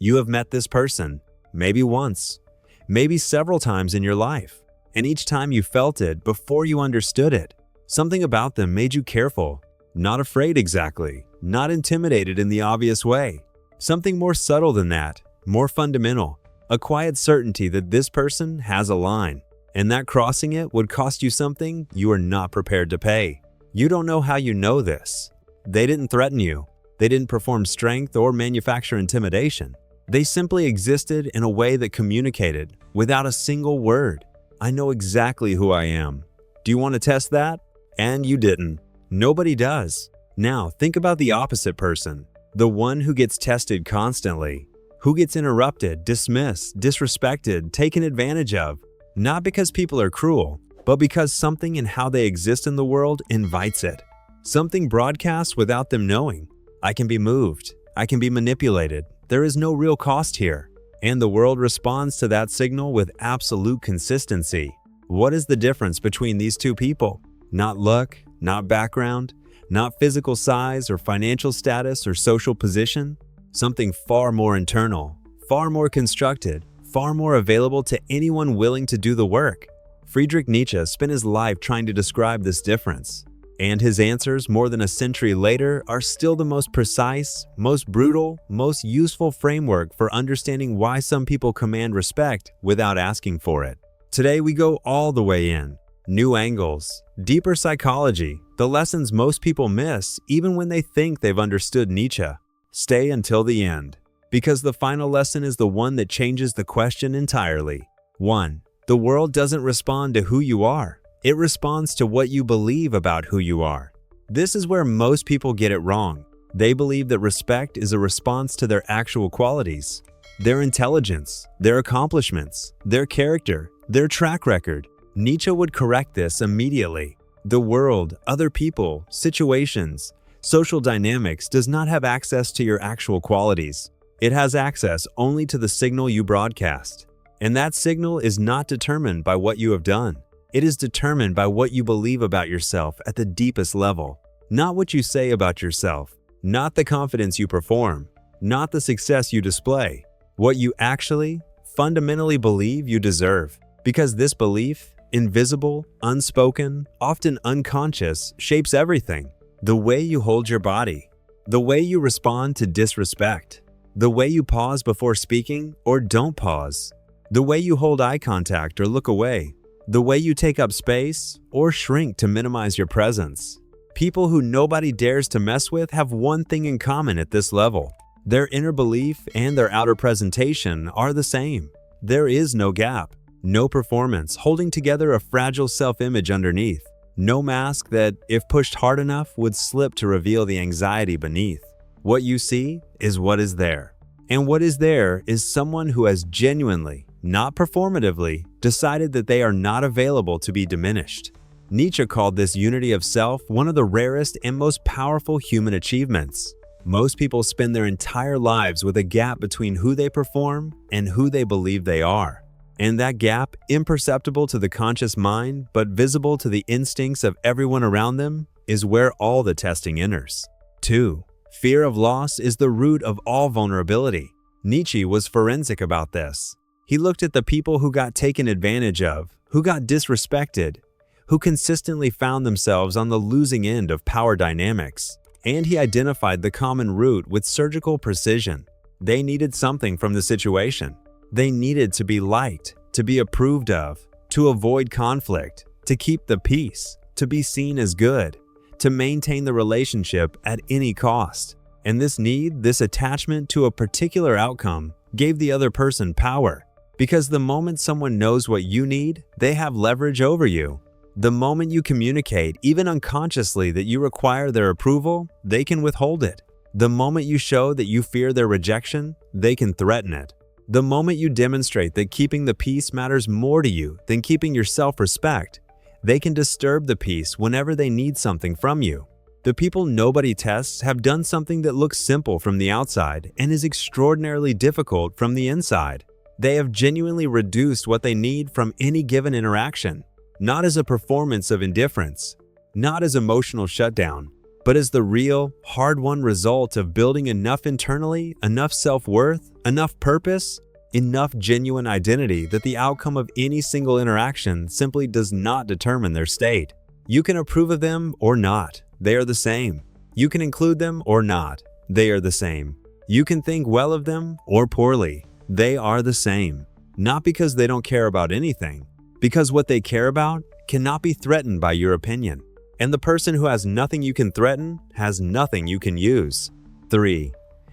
You have met this person, maybe once, maybe several times in your life, and each time you felt it before you understood it. Something about them made you careful, not afraid exactly, not intimidated in the obvious way. Something more subtle than that, more fundamental, a quiet certainty that this person has a line, and that crossing it would cost you something you are not prepared to pay. You don't know how you know this. They didn't threaten you. They didn't perform strength or manufacture intimidation. They simply existed in a way that communicated without a single word. I know exactly who I am. Do you want to test that? And you didn't. Nobody does. Now, think about the opposite person, the one who gets tested constantly, who gets interrupted, dismissed, disrespected, taken advantage of, not because people are cruel, but because something in how they exist in the world invites it. Something broadcasts without them knowing. I can be moved. I can be manipulated. There is no real cost here. And the world responds to that signal with absolute consistency. What is the difference between these two people? Not luck, not background, not physical size or financial status or social position. Something far more internal, far more constructed, far more available to anyone willing to do the work. Friedrich Nietzsche spent his life trying to describe this difference. And his answers, more than a century later, are still the most precise, most brutal, most useful framework for understanding why some people command respect without asking for it. Today we go all the way in. New angles, deeper psychology, the lessons most people miss even when they think they've understood Nietzsche. Stay until the end, because the final lesson is the one that changes the question entirely. 1. The world doesn't respond to who you are. It responds to what you believe about who you are. This is where most people get it wrong. They believe that respect is a response to their actual qualities, their intelligence, their accomplishments, their character, their track record. Nietzsche would correct this immediately. The world, other people, situations, social dynamics does not have access to your actual qualities. It has access only to the signal you broadcast. And that signal is not determined by what you have done. It is determined by what you believe about yourself at the deepest level. Not what you say about yourself, not the confidence you perform, not the success you display. What you actually, fundamentally believe you deserve. Because this belief, invisible, unspoken, often unconscious, shapes everything. The way you hold your body, the way you respond to disrespect, the way you pause before speaking or don't pause, the way you hold eye contact or look away, the way you take up space or shrink to minimize your presence. People who nobody dares to mess with have one thing in common at this level. Their inner belief and their outer presentation are the same. There is no gap, no performance holding together a fragile self-image underneath. No mask that, if pushed hard enough, would slip to reveal the anxiety beneath. What you see is what is there. And what is there is someone who has genuinely, not performatively, decided that they are not available to be diminished. Nietzsche called this unity of self one of the rarest and most powerful human achievements. Most people spend their entire lives with a gap between who they perform and who they believe they are. And that gap, imperceptible to the conscious mind but visible to the instincts of everyone around them, is where all the testing enters. 2. Fear of loss is the root of all vulnerability. Nietzsche was forensic about this. He looked at the people who got taken advantage of, who got disrespected, who consistently found themselves on the losing end of power dynamics, and he identified the common root with surgical precision. They needed something from the situation. They needed to be liked, to be approved of, to avoid conflict, to keep the peace, to be seen as good, to maintain the relationship at any cost. And this need, this attachment to a particular outcome, gave the other person power. Because the moment someone knows what you need, they have leverage over you. The moment you communicate, even unconsciously, that you require their approval, they can withhold it. The moment you show that you fear their rejection, they can threaten it. The moment you demonstrate that keeping the peace matters more to you than keeping your self-respect, they can disturb the peace whenever they need something from you. The people nobody tests have done something that looks simple from the outside and is extraordinarily difficult from the inside. They have genuinely reduced what they need from any given interaction, not as a performance of indifference, not as emotional shutdown, but as the real, hard-won result of building enough internally, enough self-worth, enough purpose, enough genuine identity that the outcome of any single interaction simply does not determine their state. You can approve of them or not, they are the same. You can include them or not, they are the same. You can think well of them or poorly, they are the same. Not because they don't care about anything, because what they care about cannot be threatened by your opinion. And the person who has nothing you can threaten has nothing you can use. 3.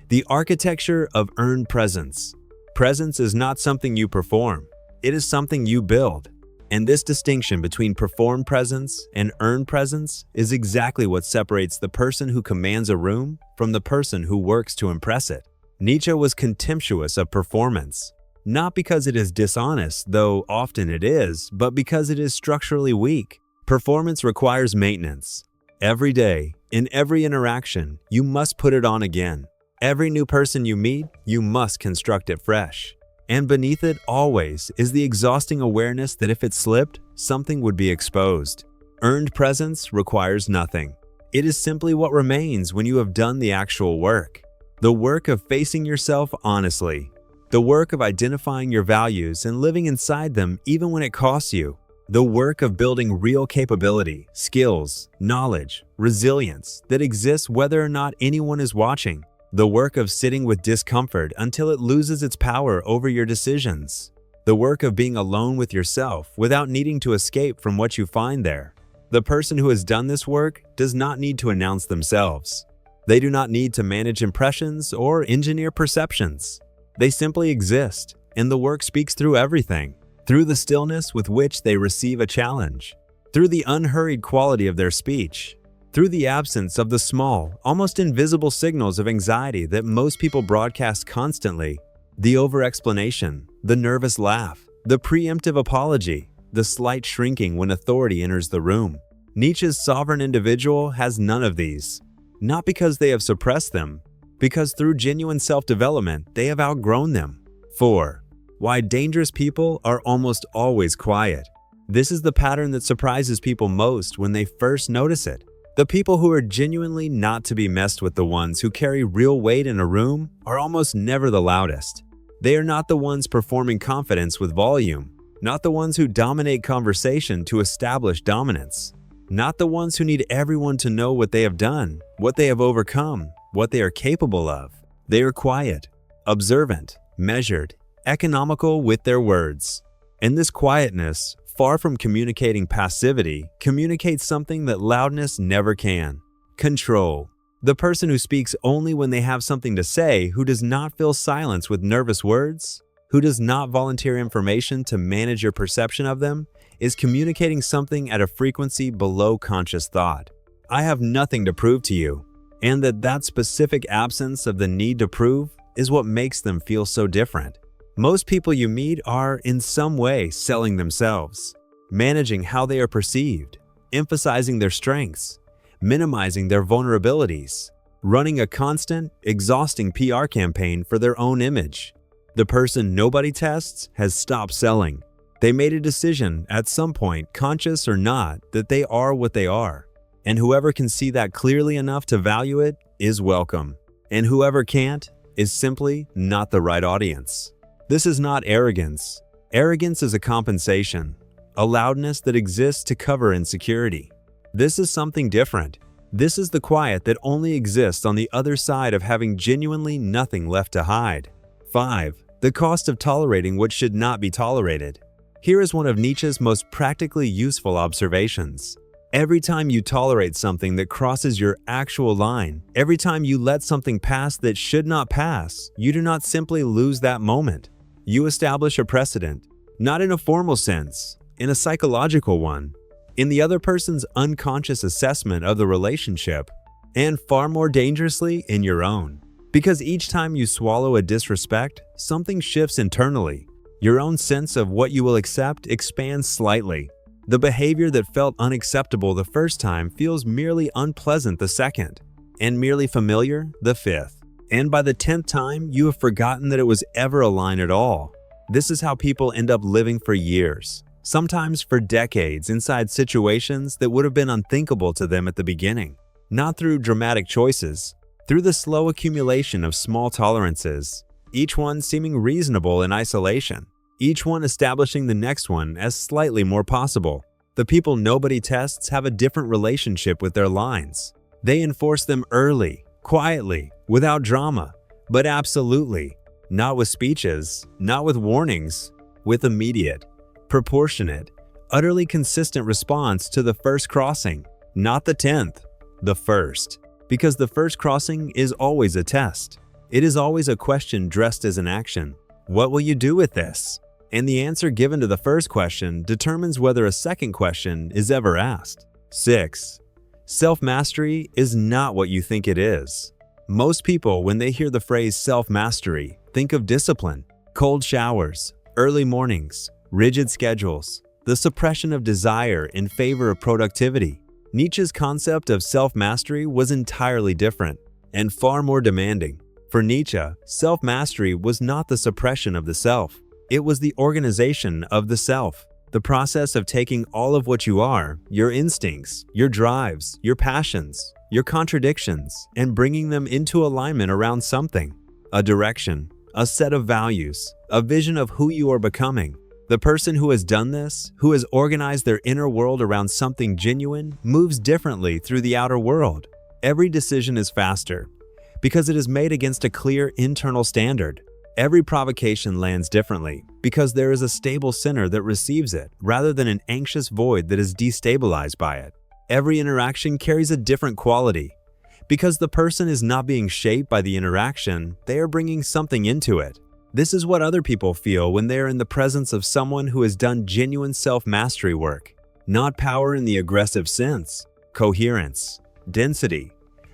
The architecture of earned presence. Presence is not something you perform, it is something you build. And this distinction between performed presence and earned presence is exactly what separates the person who commands a room from the person who works to impress it. Nietzsche was contemptuous of performance, not because it is dishonest, though often it is, but because it is structurally weak. Performance requires maintenance. Every day, in every interaction, you must put it on again. Every new person you meet, you must construct it fresh. And beneath it always is the exhausting awareness that if it slipped, something would be exposed. Earned presence requires nothing. It is simply what remains when you have done the actual work. The work of facing yourself honestly. The work of identifying your values and living inside them even when it costs you. The work of building real capability, skills, knowledge, resilience that exists whether or not anyone is watching. The work of sitting with discomfort until it loses its power over your decisions. The work of being alone with yourself without needing to escape from what you find there. The person who has done this work does not need to announce themselves. They do not need to manage impressions or engineer perceptions. They simply exist, and the work speaks through everything. Through the stillness with which they receive a challenge, through the unhurried quality of their speech, through the absence of the small, almost invisible signals of anxiety that most people broadcast constantly, the over-explanation, the nervous laugh, the preemptive apology, the slight shrinking when authority enters the room. Nietzsche's sovereign individual has none of these, not because they have suppressed them, because through genuine self-development they have outgrown them. 4. Why dangerous people are almost always quiet. This is the pattern that surprises people most when they first notice it. The people who are genuinely not to be messed with, the ones who carry real weight in a room, are almost never the loudest. They are not the ones performing confidence with volume, not the ones who dominate conversation to establish dominance, not the ones who need everyone to know what they have done, what they have overcome, what they are capable of. They are quiet, observant, measured, economical with their words. And this quietness, far from communicating passivity, communicates something that loudness never can: control. The person who speaks only when they have something to say, who does not fill silence with nervous words, who does not volunteer information to manage your perception of them, is communicating something at a frequency below conscious thought. I have nothing to prove to you, and that specific absence of the need to prove is what makes them feel so different. Most people you meet are in some way selling themselves, managing how they are perceived, emphasizing their strengths, minimizing their vulnerabilities, running a constant, exhausting PR campaign for their own image. The person nobody tests has stopped selling. They made a decision at some point, conscious or not, that they are what they are. And whoever can see that clearly enough to value it is welcome. And whoever can't is simply not the right audience. This is not arrogance. Arrogance is a compensation, a loudness that exists to cover insecurity. This is something different. This is the quiet that only exists on the other side of having genuinely nothing left to hide. 5. The cost of tolerating what should not be tolerated. Here is one of Nietzsche's most practically useful observations. Every time you tolerate something that crosses your actual line, every time you let something pass that should not pass, you do not simply lose that moment. You establish a precedent, not in a formal sense, in a psychological one, in the other person's unconscious assessment of the relationship, and far more dangerously, in your own. Because each time you swallow a disrespect, something shifts internally. Your own sense of what you will accept expands slightly. The behavior that felt unacceptable the first time feels merely unpleasant the second, and merely familiar the fifth. And by the 10th time, you have forgotten that it was ever a line at all. This is how people end up living for years, sometimes for decades, inside situations that would have been unthinkable to them at the beginning. not through dramatic choices, through the slow accumulation of small tolerances, each one seeming reasonable in isolation, each one establishing the next one as slightly more possible. The people nobody tests have a different relationship with their lines. They enforce them early, quietly, without drama, but absolutely, not with speeches, not with warnings, with immediate, proportionate, utterly consistent response to the first crossing, not the 10th, the first. Because the first crossing is always a test. It is always a question dressed as an action. What will you do with this? And the answer given to the first question determines whether a second question is ever asked. 6. Self-mastery is not what you think it is. Most people, when they hear the phrase self-mastery, think of discipline, cold showers, early mornings, rigid schedules, the suppression of desire in favor of productivity. Nietzsche's concept of self-mastery was entirely different and far more demanding. For Nietzsche, self-mastery was not the suppression of the self. It was the organization of the self, the process of taking all of what you are, your instincts, your drives, your passions, your contradictions, and bringing them into alignment around something, a direction, a set of values, a vision of who you are becoming. The person who has done this, who has organized their inner world around something genuine, moves differently through the outer world. Every decision is faster because it is made against a clear internal standard. Every provocation lands differently because there is a stable center that receives it rather than an anxious void that is destabilized by it. Every interaction carries a different quality. Because the person is not being shaped by the interaction, they are bringing something into it. This is what other people feel when they are in the presence of someone who has done genuine self-mastery work. Not power in the aggressive sense, coherence, density.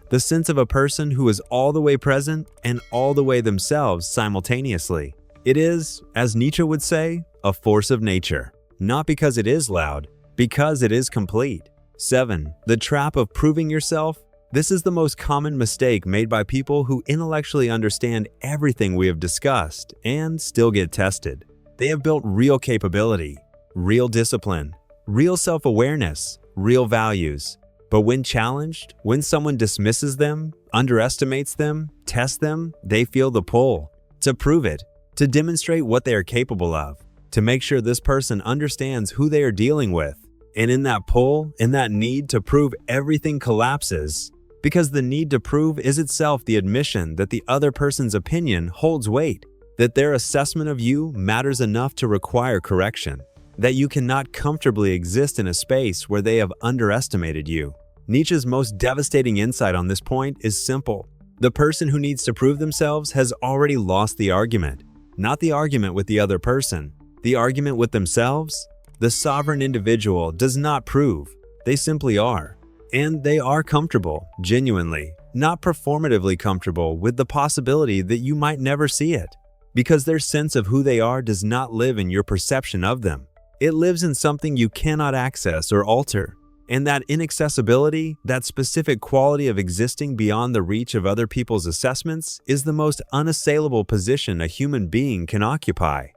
The sense of a person who is all the way present and all the way themselves simultaneously. It is, as Nietzsche would say, a force of nature. Not because it is loud, because it is complete. 7. The trap of proving yourself. This is the most common mistake made by people who intellectually understand everything we have discussed and still get tested. They have built real capability, real discipline, real self-awareness, real values. But when challenged, when someone dismisses them, underestimates them, tests them, they feel the pull to prove it, to demonstrate what they are capable of, to make sure this person understands who they are dealing with. And in that pull, in that need to prove, everything collapses. Because the need to prove is itself the admission that the other person's opinion holds weight, that their assessment of you matters enough to require correction, that you cannot comfortably exist in a space where they have underestimated you. Nietzsche's most devastating insight on this point is simple. The person who needs to prove themselves has already lost the argument. Not the argument with the other person, the argument with themselves. The sovereign individual does not prove, they simply are. And they are comfortable, genuinely, not performatively comfortable with the possibility that you might never see it. Because their sense of who they are does not live in your perception of them. It lives in something you cannot access or alter. And that inaccessibility, that specific quality of existing beyond the reach of other people's assessments, is the most unassailable position a human being can occupy.